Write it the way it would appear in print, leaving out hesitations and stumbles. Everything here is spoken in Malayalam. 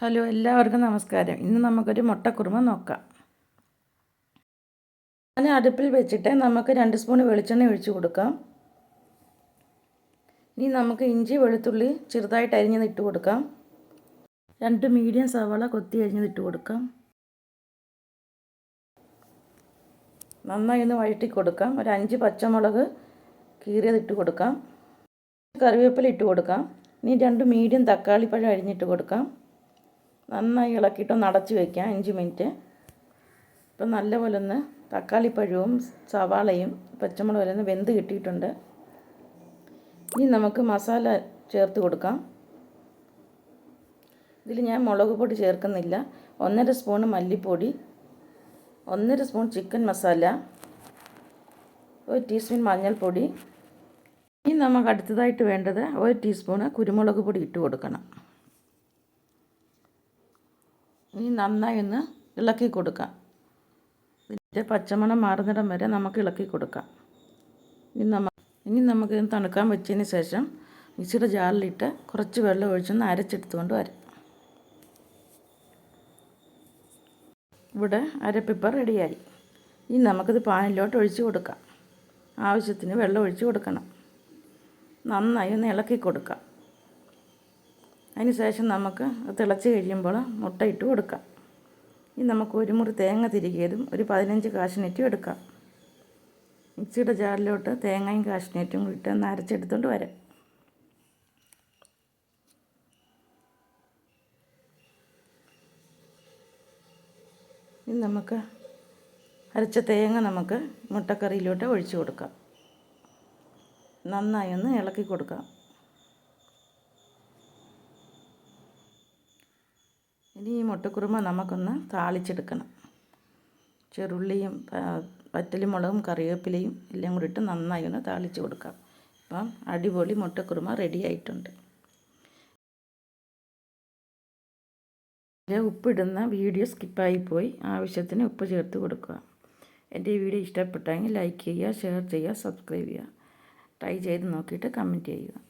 ഹലോ, എല്ലാവർക്കും നമസ്കാരം. ഇന്ന് നമുക്കൊരു മുട്ടക്കുറുമ നോക്കാം. ഞാൻ അടുപ്പിൽ വെച്ചിട്ട് നമുക്ക് 2 സ്പൂൺ വെളിച്ചെണ്ണ ഒഴിച്ച് കൊടുക്കാം. ഇനി നമുക്ക് ഇഞ്ചി വെളുത്തുള്ളി ചെറുതായിട്ട് അരിഞ്ഞത് ഇട്ട് കൊടുക്കാം. 2 മീഡിയം സവാള കൊത്തി അരിഞ്ഞത് ഇട്ട് കൊടുക്കാം. നന്നായി ഒന്ന് വഴറ്റി കൊടുക്കാം. ഒരു 5 പച്ചമുളക് കീറിയത് ഇട്ട് കൊടുക്കാം. കറിവേപ്പില ഇട്ട് കൊടുക്കാം. ഇനി 2 മീഡിയം തക്കാളിപ്പഴം അരിഞ്ഞിട്ട് കൊടുക്കാം. നന്നായി ഇളക്കിയിട്ടൊന്ന് അടച്ച് വയ്ക്കാം 5 മിനിറ്റ്. ഇപ്പം നല്ലപോലെ ഒന്ന് തക്കാളിപ്പഴവും സവാളയും പച്ചമുളകും ഒന്ന് വെന്ത് കിട്ടിയിട്ടുണ്ട്. ഇനി നമുക്ക് മസാല ചേർത്ത് കൊടുക്കാം. ഇതിൽ ഞാൻ മുളക് പൊടി ചേർക്കുന്നില്ല. 1.5 സ്പൂൺ മല്ലിപ്പൊടി, 1.5 സ്പൂൺ ചിക്കൻ മസാല, 1 ടീസ്പൂൺ മഞ്ഞൾപ്പൊടി. ഇനി നമുക്ക് അടുത്തതായിട്ട് വേണ്ടത് 1 ടീസ്പൂൺ കുരുമുളക് പൊടി ഇട്ട് കൊടുക്കണം. ഇനി നന്നായി ഒന്ന് ഇളക്കി കൊടുക്കാം. ഇതിൻ്റെ പച്ചമണം മാറുന്നിടം വരെ നമുക്ക് ഇളക്കി കൊടുക്കാം. ഇനി നമുക്ക് ഇത് തണുക്കാൻ വെച്ചതിന് ശേഷം മിക്സിയുടെ ജാറിലിട്ട് കുറച്ച് വെള്ളം ഒഴിച്ചൊന്ന് അരച്ചെടുത്തുകൊണ്ട് വരാം. ഇവിടെ അരപ്പിപ്പം റെഡിയായി. ഇനി നമുക്കിത് പാനിലോട്ട് ഒഴിച്ച് കൊടുക്കാം. ആവശ്യത്തിന് വെള്ളം ഒഴിച്ച് കൊടുക്കണം. നന്നായി ഒന്ന് ഇളക്കി കൊടുക്കാം. അതിന് ശേഷം നമുക്ക് തിളച്ച് കഴിയുമ്പോൾ മുട്ട ഇട്ട് കൊടുക്കാം. ഇനി നമുക്ക് ഒരു മുറി തേങ്ങ തിരികിയതും ഒരു 15 കാഷ്നട്ടും എടുക്കാം. മിക്സിയുടെ ജാറിലോട്ട് തേങ്ങയും കാഷ്നട്ടും കൂടി ഇട്ട് ഒന്ന് അരച്ചെടുത്തുകൊണ്ട് വരാം. ഇനി നമുക്ക് അരച്ച തേങ്ങ നമുക്ക് മുട്ടക്കറിയിലോട്ട് ഒഴിച്ച് കൊടുക്കാം. നന്നായി ഒന്ന് ഇളക്കി കൊടുക്കാം. ഇനി ഈ മുട്ടക്കുറുമ നമുക്കൊന്ന് താളിച്ചെടുക്കണം. ചെറുള്ളിയും വറ്റൽമുളകും കറിവേപ്പിലയും എല്ലാം കൂടി ഇട്ട് നന്നായി ഒന്ന് താളിച്ച് കൊടുക്കാം. അപ്പം അടിപൊളി മുട്ടക്കുറുമ റെഡി ആയിട്ടുണ്ട്. ഉപ്പിടുന്ന വീഡിയോ സ്കിപ്പായിപ്പോയി. ആവശ്യത്തിന് ഉപ്പ് ചേർത്ത് കൊടുക്കുക. എൻ്റെ ഈ വീഡിയോ ഇഷ്ടപ്പെട്ടെങ്കിൽ ലൈക്ക് ചെയ്യുക, ഷെയർ ചെയ്യുക, സബ്സ്ക്രൈബ് ചെയ്യുക. ട്രൈ ചെയ്ത് നോക്കിയിട്ട് കമൻറ്റ് ചെയ്യുക.